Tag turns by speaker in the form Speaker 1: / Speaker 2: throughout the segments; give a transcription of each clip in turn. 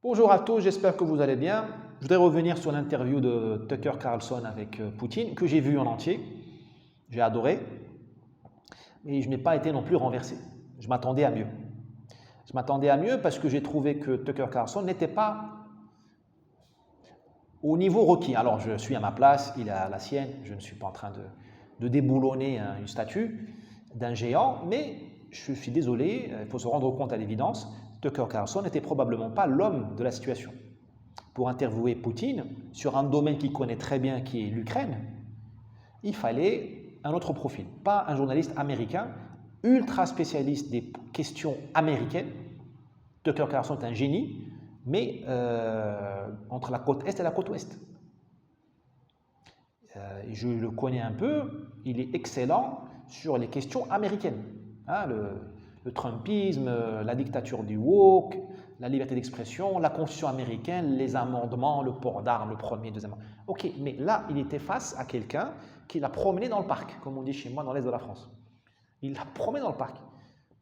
Speaker 1: Bonjour à tous, j'espère que vous allez bien. Je voudrais revenir sur l'interview de Tucker Carlson avec Poutine, que j'ai vu en entier. J'ai adoré, mais je n'ai pas été non plus renversé. Je m'attendais à mieux. Je m'attendais à mieux parce que j'ai trouvé que Tucker Carlson n'était pas au niveau requis. Alors, je suis à ma place, il est à la sienne. Je ne suis pas en train de déboulonner une statue d'un géant, mais je suis désolé, il faut se rendre compte à l'évidence, Tucker Carlson n'était probablement pas l'homme de la situation. Pour interviewer Poutine sur un domaine qu'il connaît très bien, qui est l'Ukraine, il fallait un autre profil, pas un journaliste américain ultra spécialiste des questions américaines. Tucker Carlson est un génie, mais entre la côte Est et la côte Ouest. Je le connais un peu, il est excellent sur les questions américaines. Hein, le Trumpisme, la dictature du woke, la liberté d'expression, la constitution américaine, les amendements, le port d'armes, le premier, deuxième. Ok, mais là, il était face à quelqu'un qui l'a promené dans le parc, comme on dit chez moi dans l'Est de la France. Il l'a promené dans le parc.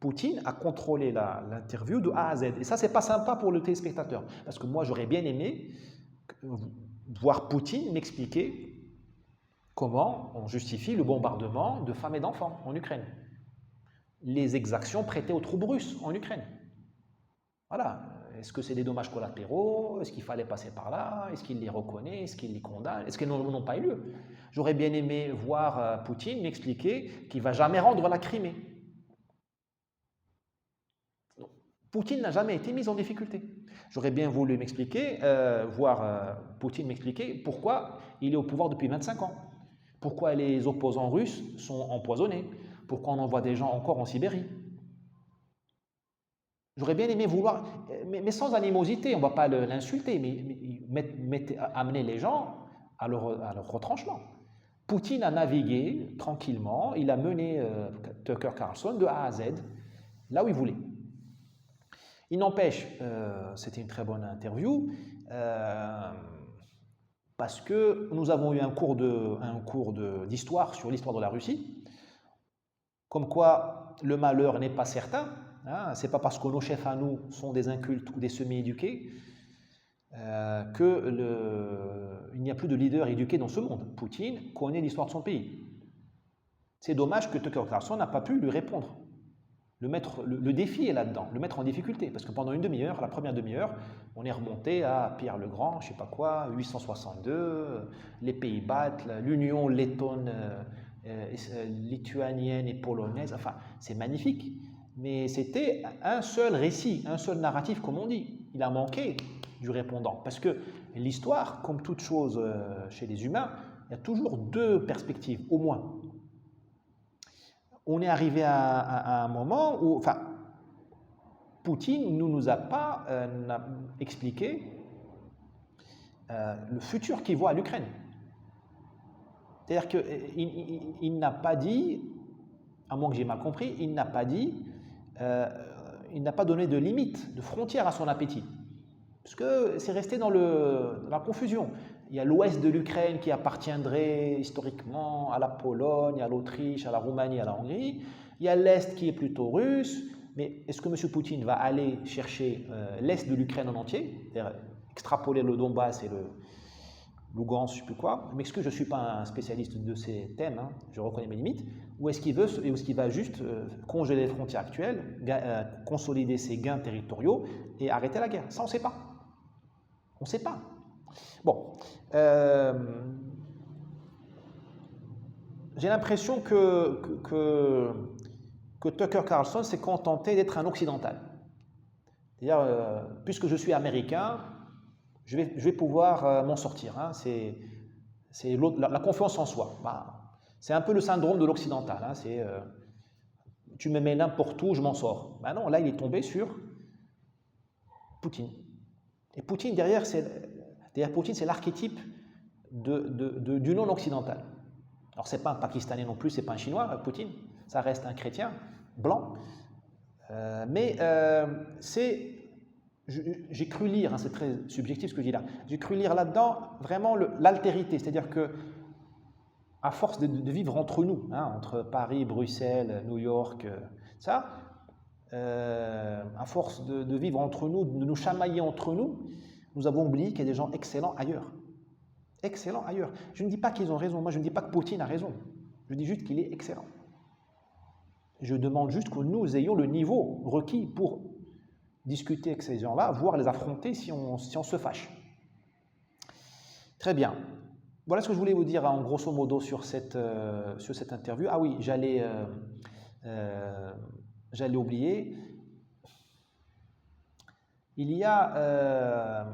Speaker 1: Poutine a contrôlé l'interview de A à Z. Et ça, c'est pas sympa pour le téléspectateur. Parce que moi, j'aurais bien aimé voir Poutine m'expliquer comment on justifie le bombardement de femmes et d'enfants en Ukraine, les exactions prêtées aux troupes russes en Ukraine. Voilà. Est-ce que c'est des dommages collatéraux? Est-ce qu'il fallait passer par là? Est-ce qu'il les reconnaît? Est-ce qu'il les condamne? Est-ce qu'ils n'ont pas eu lieu? J'aurais bien aimé voir Poutine m'expliquer qu'il ne va jamais rendre la Crimée. Poutine n'a jamais été mis en difficulté. J'aurais bien voulu voir Poutine m'expliquer pourquoi il est au pouvoir depuis 25 ans. Pourquoi les opposants russes sont empoisonnés? Pourquoi on envoie des gens encore en Sibérie? J'aurais bien aimé mais sans animosité, on ne va pas l'insulter, mais amener les gens à leur retranchement. Poutine a navigué tranquillement, il a mené Tucker Carlson de A à Z, là où il voulait. Il n'empêche, c'était une très bonne interview, parce que nous avons eu un cours d'histoire sur l'histoire de la Russie, comme quoi le malheur n'est pas certain. Hein, ce n'est pas parce que nos chefs à nous sont des incultes ou des semi-éduqués qu'il n'y a plus de leader éduqué dans ce monde. Poutine connaît l'histoire de son pays. C'est dommage que Tucker Carlson n'a pas pu lui répondre. Le défi est là-dedans, le mettre en difficulté. Parce que pendant une demi-heure, la première demi-heure, on est remonté à Pierre le Grand, je ne sais pas quoi, 862, les Pays-Bas, l'Union lettonne, lituanienne et polonaise. Enfin, c'est magnifique. Mais c'était un seul récit, un seul narratif, comme on dit. Il a manqué du répondant. Parce que l'histoire, comme toute chose chez les humains, il y a toujours deux perspectives, au moins. On est arrivé à un moment où, enfin, Poutine ne nous a pas expliqué le futur qu'il voit à l'Ukraine. C'est-à-dire qu'il n'a pas dit, à moins que j'ai mal compris, il n'a pas donné de limite, de frontière à son appétit. Parce que c'est resté dans la confusion. Il y a l'ouest de l'Ukraine qui appartiendrait historiquement à la Pologne, à l'Autriche, à la Roumanie, à la Hongrie. Il y a l'est qui est plutôt russe. Mais est-ce que M. Poutine va aller chercher l'est de l'Ukraine en entier, c'est-à-dire extrapoler le Donbass et le Lugansk, je ne sais plus quoi? Mais est-ce que je ne suis pas un spécialiste de ces thèmes, hein, je reconnais mes limites, ou est-ce qu'il va juste congeler les frontières actuelles, consolider ses gains territoriaux et arrêter la guerre? Ça, on ne sait pas. On ne sait pas. Bon, j'ai l'impression que Tucker Carlson s'est contenté d'être un occidental. C'est-à-dire, puisque je suis américain, je vais pouvoir m'en sortir. Hein. C'est la confiance en soi. Bah, c'est un peu le syndrome de l'occidental. Hein. Tu me mets n'importe où, je m'en sors. Bah non, là, il est tombé sur Poutine. Et Poutine, derrière Poutine, c'est l'archétype du non-occidental. Alors, ce n'est pas un Pakistanais non plus, ce n'est pas un Chinois, Poutine. Ça reste un chrétien blanc. J'ai cru lire, hein, c'est très subjectif ce que je dis là, j'ai cru lire là-dedans vraiment l'altérité, c'est-à-dire que à force de vivre entre nous, hein, entre Paris, Bruxelles, New York, à force de vivre entre nous, de nous chamailler entre nous, nous avons oublié qu'il y a des gens excellents ailleurs. Excellents ailleurs. Je ne dis pas qu'ils ont raison, moi je ne dis pas que Poutine a raison. Je dis juste qu'il est excellent. Je demande juste que nous ayons le niveau requis pour discuter avec ces gens-là, voire les affronter si on se fâche. Très bien. Voilà ce que je voulais vous dire en grosso modo sur cette interview. Ah oui, j'allais oublier. Il y a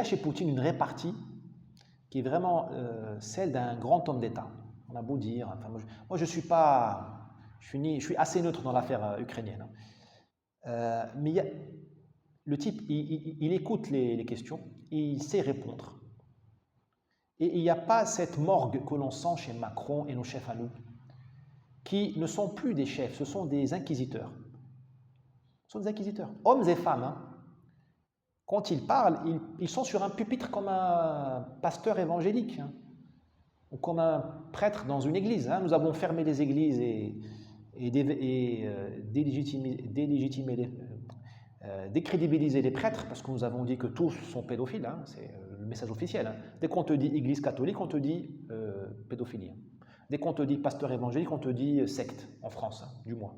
Speaker 1: chez Poutine une répartie qui est vraiment celle d'un grand homme d'État. On a beau dire, enfin, moi je suis assez neutre dans l'affaire ukrainienne. Mais le type, il écoute les questions et il sait répondre. Et il n'y a pas cette morgue que l'on sent chez Macron et nos chefs à nous, qui ne sont plus des chefs, ce sont des inquisiteurs. Ce sont des inquisiteurs, hommes et femmes. Hein. Quand ils parlent, ils sont sur un pupitre comme un pasteur évangélique, hein, ou comme un prêtre dans une église. Hein. Nous avons fermé les églises et décrédibiliser les prêtres parce que nous avons dit que tous sont pédophiles, hein, c'est le message officiel. Hein. Dès qu'on te dit église catholique, on te dit pédophilie. Dès qu'on te dit pasteur évangélique, on te dit secte, en France, hein, du moins.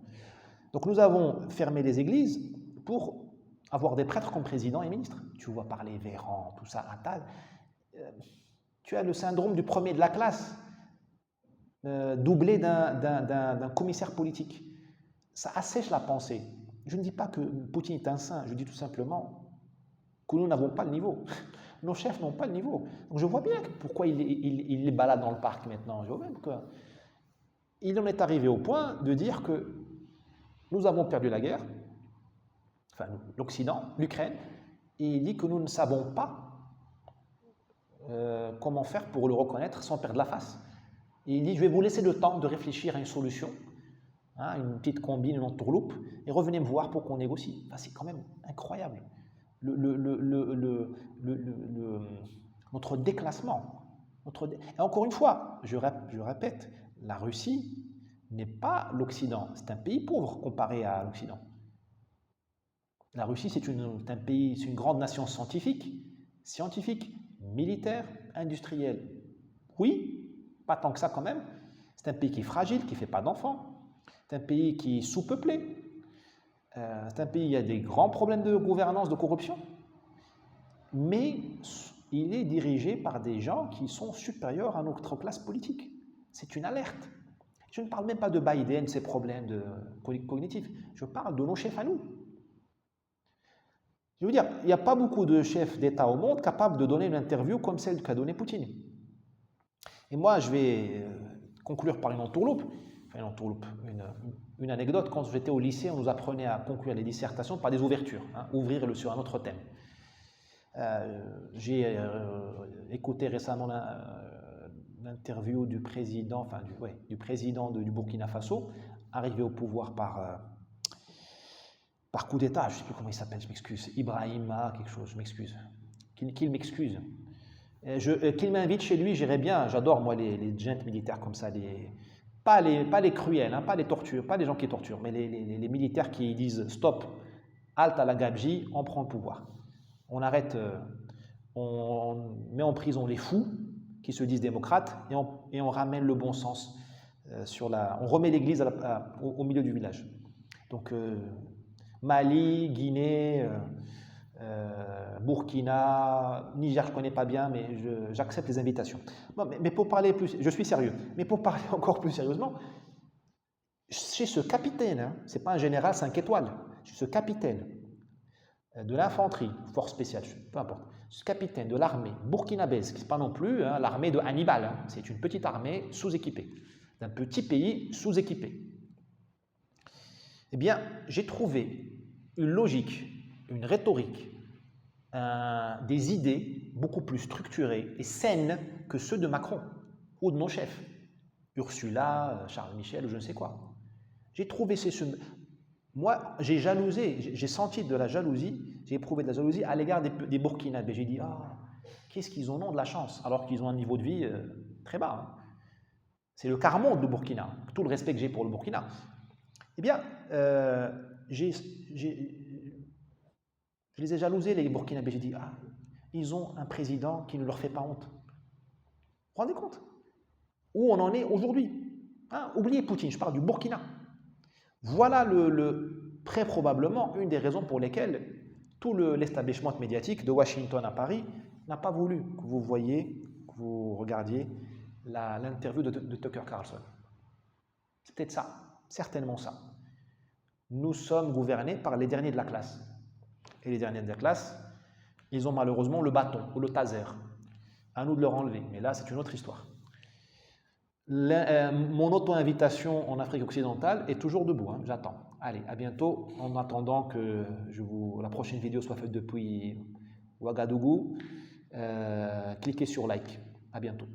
Speaker 1: Donc nous avons fermé les églises pour avoir des prêtres comme président et ministre. Tu vois parler Véran, tout ça, Attal. Tu as le syndrome du premier de la classe, doublé d'un commissaire politique. Ça assèche la pensée. Je ne dis pas que Poutine est un saint, je dis tout simplement que nous n'avons pas le niveau. Nos chefs n'ont pas le niveau. Donc je vois bien pourquoi il les balade dans le parc maintenant. Je vois même qu'il en est arrivé au point de dire que nous avons perdu la guerre, enfin l'Occident, l'Ukraine, et il dit que nous ne savons pas comment faire pour le reconnaître sans perdre la face. Et il dit, je vais vous laisser le temps de réfléchir à une solution. Hein, une petite combine, une entourloupe, et revenez me voir pour qu'on négocie. Enfin, c'est quand même incroyable. Notre déclassement. Et encore une fois, je répète, la Russie n'est pas l'Occident. C'est un pays pauvre comparé à l'Occident. La Russie, c'est un pays, c'est une grande nation scientifique, militaire, industrielle. Oui, pas tant que ça quand même. C'est un pays qui est fragile, qui ne fait pas d'enfants. C'est un pays qui est sous-peuplé. C'est un pays où il y a des grands problèmes de gouvernance, de corruption. Mais il est dirigé par des gens qui sont supérieurs à notre classe politique. C'est une alerte. Je ne parle même pas de Biden, ses problèmes cognitifs. Je parle de nos chefs à nous. Je veux dire, il n'y a pas beaucoup de chefs d'État au monde capables de donner une interview comme celle qu'a donnée Poutine. Et moi, je vais conclure par une entourloupe. Une anecdote, quand j'étais au lycée, on nous apprenait à conclure les dissertations par des ouvertures, hein, ouvrir sur un autre thème. J'ai écouté récemment l'interview du président, du président du Burkina Faso, arrivé au pouvoir par coup d'État, je ne sais plus comment il s'appelle, je m'excuse, Ibrahima, quelque chose, je m'excuse, qu'il m'excuse. Qu'il m'invite chez lui, j'irai bien, j'adore moi les juntes militaires comme ça, pas les cruels, hein, pas les tortures, pas les gens qui torturent, mais les militaires qui disent stop, halte à la gabegie, on prend le pouvoir. On arrête, on met en prison les fous qui se disent démocrates et on ramène le bon sens. On remet l'église au milieu du village. Donc Mali, Guinée, Burkina, Niger, je ne connais pas bien, mais j'accepte les invitations. Non, mais pour parler plus, je suis sérieux, mais pour parler encore plus sérieusement, chez ce capitaine, hein, ce n'est pas un général 5 étoiles, chez ce capitaine de l'infanterie, force spéciale, peu importe, ce capitaine de l'armée burkinabèse, qui n'est pas non plus hein, l'armée de Hannibal, hein, c'est une petite armée sous-équipée, d'un petit pays sous-équipé. Eh bien, j'ai trouvé une logique, une rhétorique, des idées beaucoup plus structurées et saines que ceux de Macron ou de nos chefs, Ursula, Charles Michel ou je ne sais quoi. J'ai trouvé moi, j'ai jalousé, j'ai senti de la jalousie, j'ai éprouvé de la jalousie à l'égard des Burkinabés. J'ai dit, qu'est-ce qu'ils ont de la chance, alors qu'ils ont un niveau de vie très bas. Hein. C'est le quart monde du Burkina, tout le respect que j'ai pour le Burkina. Eh bien, je les ai jalousés, les Burkinabés. J'ai dit, ah, ils ont un président qui ne leur fait pas honte. Vous vous rendez compte? Où on en est aujourd'hui. Hein, oubliez Poutine, je parle du Burkina. Voilà très probablement une des raisons pour lesquelles tout l'establishment médiatique de Washington à Paris n'a pas voulu que vous voyiez, que vous regardiez l'interview de Tucker Carlson. C'est peut-être ça, certainement ça. Nous sommes gouvernés par les derniers de la classe. Et les derniers de la classe, ils ont malheureusement le bâton ou le taser. À nous de leur enlever. Mais là, c'est une autre histoire. Mon auto-invitation en Afrique occidentale est toujours debout, hein, j'attends. Allez, à bientôt. En attendant que la prochaine vidéo soit faite depuis Ouagadougou, cliquez sur like. À bientôt.